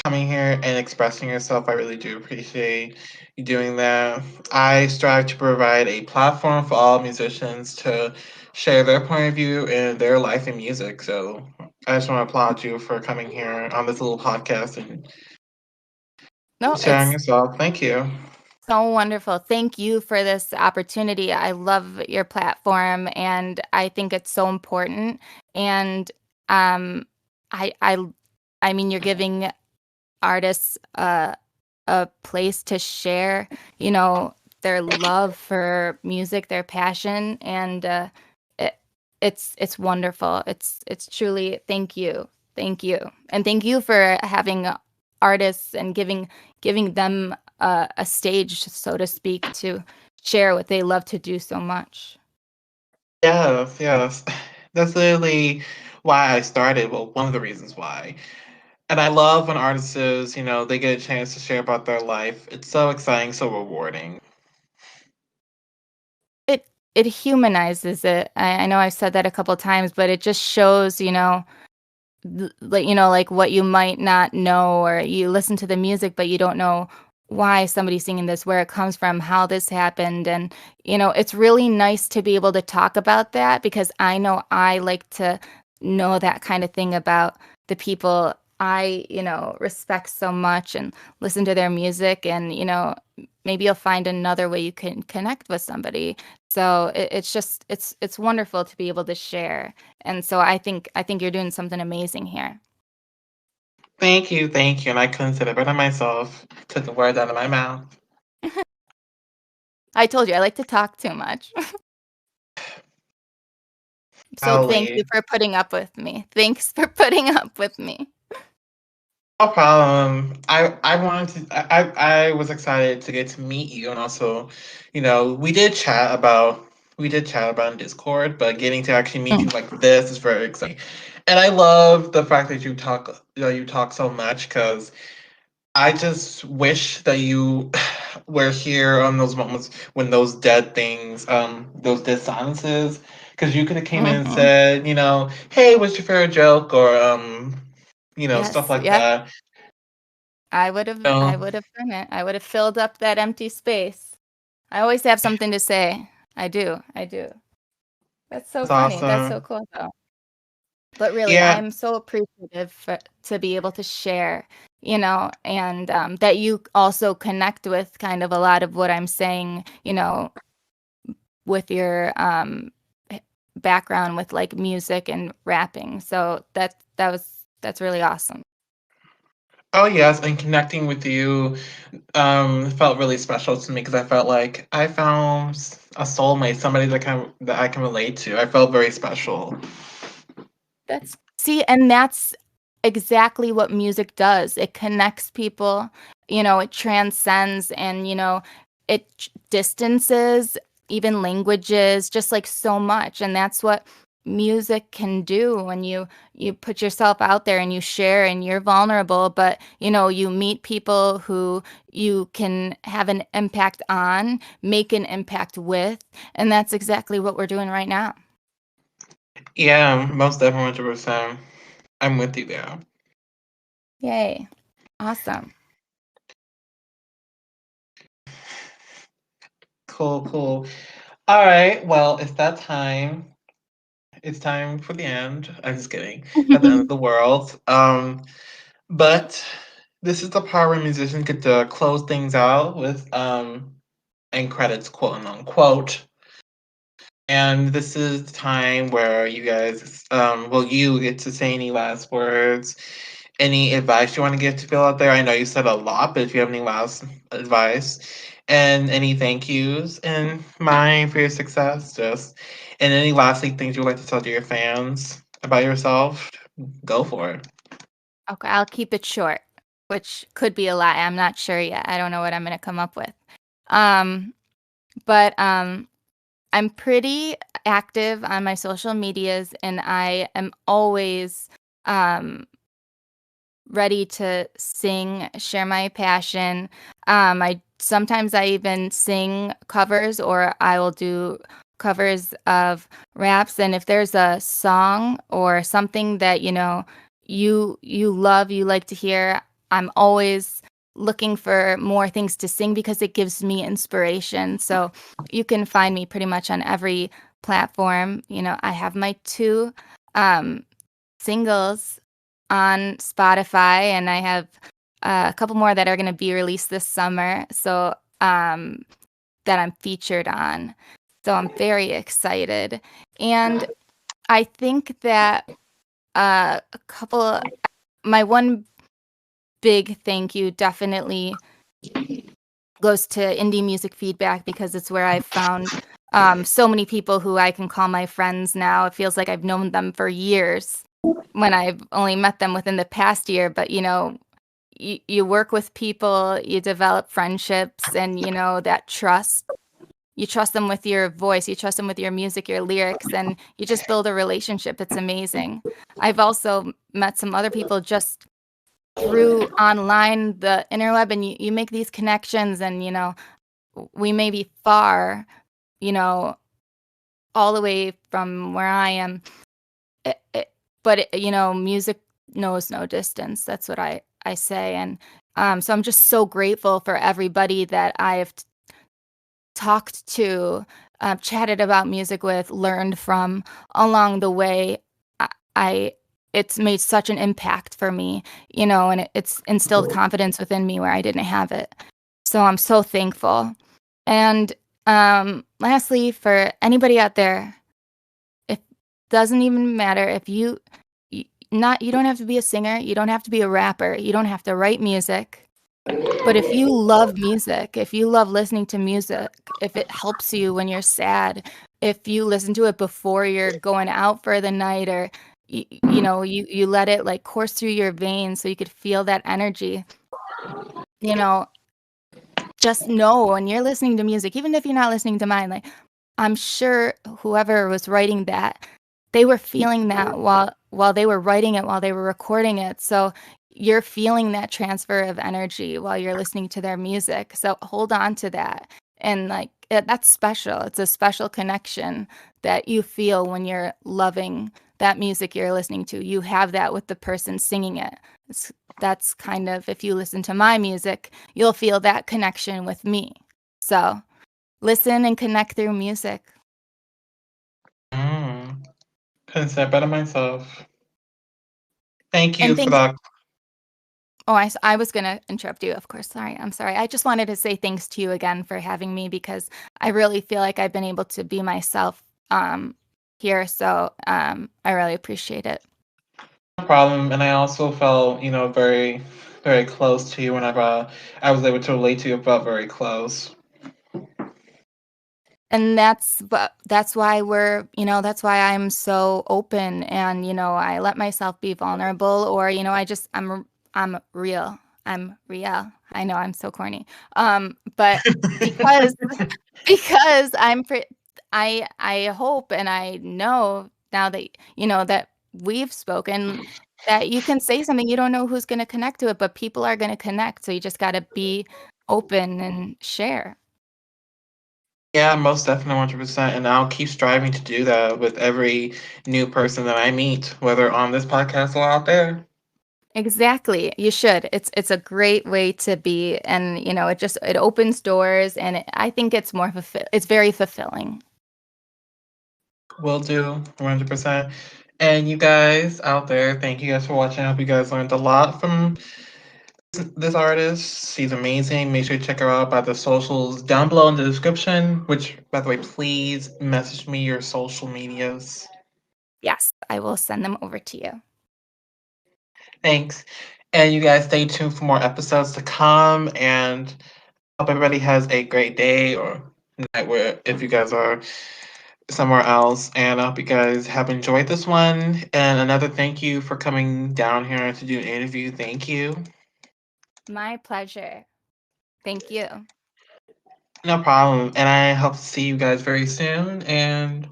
coming here and expressing yourself. I really do appreciate you doing that. I strive to provide a platform for all musicians to share their point of view and their life in music. So I just want to applaud you for coming here on this little podcast and No, sharing it's yourself. Thank you. so wonderful. Thank you for this opportunity. I love your platform, and I think it's so important. And um, I, I, I mean, you're giving artists a place to share, their love for music, their passion, and it, it's wonderful. It's truly, thank you, and thank you for having artists and giving them a stage, so to speak, to share what they love to do so much. Yes, yes. That's literally why I started. Well, one of the reasons why. And I love when they get a chance to share about their life. It's so exciting, so rewarding. It humanizes it. I know I've said that a couple times, but it just shows, like what you might not know, or you listen to the music but you don't know why somebody's singing this, where it comes from, how this happened. And it's really nice to be able to talk about that, because I know I like to know that kind of thing about the people I, respect so much and listen to their music, and, maybe you'll find another way you can connect with somebody. So it's just it's wonderful to be able to share. And so I think you're doing something amazing here. Thank you, and I couldn't say it better myself. Took the words out of my mouth. I told you I like to talk too much. So I'll thank you leave. for putting up with me. Thanks for putting up with me. No problem. I wanted to. I was excited to get to meet you, and also, we did chat about in Discord, but getting to actually meet Mm. you like this is very exciting. And I love the fact that you talk so much because I just wish that you were here on those moments when those dead silences, because you could have came in and Mhm. said, hey, what's your favorite joke, or stuff Yes, like yep. that. I would have I No, would have done it. I would have filled up that empty space. I always have something to say. I do. I do. That's so that's funny. That's so awesome. cool though. But really, Yeah. I'm so appreciative to be able to share, and that you also connect with kind of a lot of what I'm saying, with your background with like music and rapping. So that's really awesome. Oh yes, and connecting with you felt really special to me because I felt like I found a soulmate, somebody that I can relate to. I felt very special. That's see, and that's exactly what music does. It connects people, it transcends, and it distances even languages, just like so much. And that's what music can do when you put yourself out there and you share and you're vulnerable, but you meet people who you can have an impact on, make an impact with, and that's exactly what we're doing right now. Yeah, most definitely 100%. I'm with you there. Yay. Awesome. Cool, cool. All right, well, it's that time. It's time for the end. I'm just kidding. At the end of the world. But this is the part where musicians get to close things out with end credits, quote unquote. And this is the time where you guys, you get to say any last words, any advice you want to give to people out there. I know you said a lot, but if you have any last advice and any thank yous and mine for your success, and any lastly things you'd like to tell to your fans about yourself, go for it. Okay, I'll keep it short, which could be a lie. I'm not sure yet. I don't know what I'm gonna come up with. Um, but I'm pretty active on my social medias, and I am always um ready to sing, share my passion. I sometimes I even sing covers, or I will do covers of raps. And if there's a song or something that you love, you like to hear, I'm always looking for more things to sing because it gives me inspiration. So you can find me pretty much on every platform. I have my two um singles on Spotify, and I have a couple more that are going to be released this summer. So that I'm featured on. So I'm very excited, and I think that a couple. My one big thank you definitely goes to indie music feedback because it's where I've found so many people who I can call my friends now. It feels like I've known them for years when I've only met them within the past year. But you work with people, you develop friendships, and that trust. You trust them with your voice, you trust them with your music, your lyrics, and you just build a relationship. It's amazing. I've also met some other people just through online, the interweb, and you make these connections, and we may be far, you know, all the way from where I am, but music knows no distance. That's what I say, and so I'm just so grateful for everybody that I have talked to, chatted about music with, learned from along the way. I it's made such an impact for me, and it's instilled confidence within me where I didn't have it. So I'm so thankful. And lastly, for anybody out there, it doesn't even matter if you don't have to be a singer, you don't have to be a rapper, you don't have to write music. But if you love music, if you love listening to music, if it helps you when you're sad, if you listen to it before you're going out for the night, or you let it like course through your veins so you could feel that energy, you know, just know when you're listening to music, even if you're not listening to mine, like I'm sure whoever was writing that, they were feeling that while they were writing it, while they were recording it. So you're feeling that transfer of energy while you're listening to their music. So hold on to that. And like that's special. It's a special connection that you feel when you're loving that music you're listening to. You have that with the person singing it. That's kind of, if you listen to my music, you'll feel that connection with me. So listen and connect through music. Couldn't say it better myself. Thank you And for thanks. that. Oh, I was going to interrupt you, of course. Sorry. I'm sorry. I just wanted to say thanks to you again for having me, because I really feel like I've been able to be myself here. So I really appreciate it. No problem. And I also felt, very, very close to you whenever I was able to relate to you. I felt very close. And that's why that's why I'm so open, and I let myself be vulnerable, or I'm real. I'm Rielle. I know I'm so corny. But because because I hope and I know now that that we've spoken, that you can say something, you don't know who's going to connect to it, but people are going to connect, so you just got to be open and share. Yeah, most definitely 100%. And I'll keep striving to do that with every new person that I meet, whether on this podcast or out there. Exactly. You should. It's a great way to be, and it opens doors, and I think it's very fulfilling. Will do 100%. And you guys out there, thank you guys for watching. I hope you guys learned a lot from this artist. She's amazing. Make sure to check her out by the socials down below in the description, which, by the way, please message me your social medias. Yes, I will send them over to you. Thanks. And you guys stay tuned for more episodes to come. And hope everybody has a great day or night where if you guys are somewhere else. And I hope you guys have enjoyed this one. And another thank you for coming down here to do an interview. Thank you. My pleasure. Thank you. No problem. And I hope to see you guys very soon. And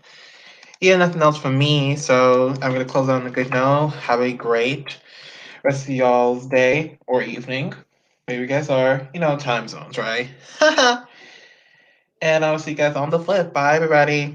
yeah, nothing else from me. So I'm going to close on a good note. Have a great rest of y'all's day or evening. Maybe you guys are, time zones, right? And I'll see you guys on the flip. Bye, everybody.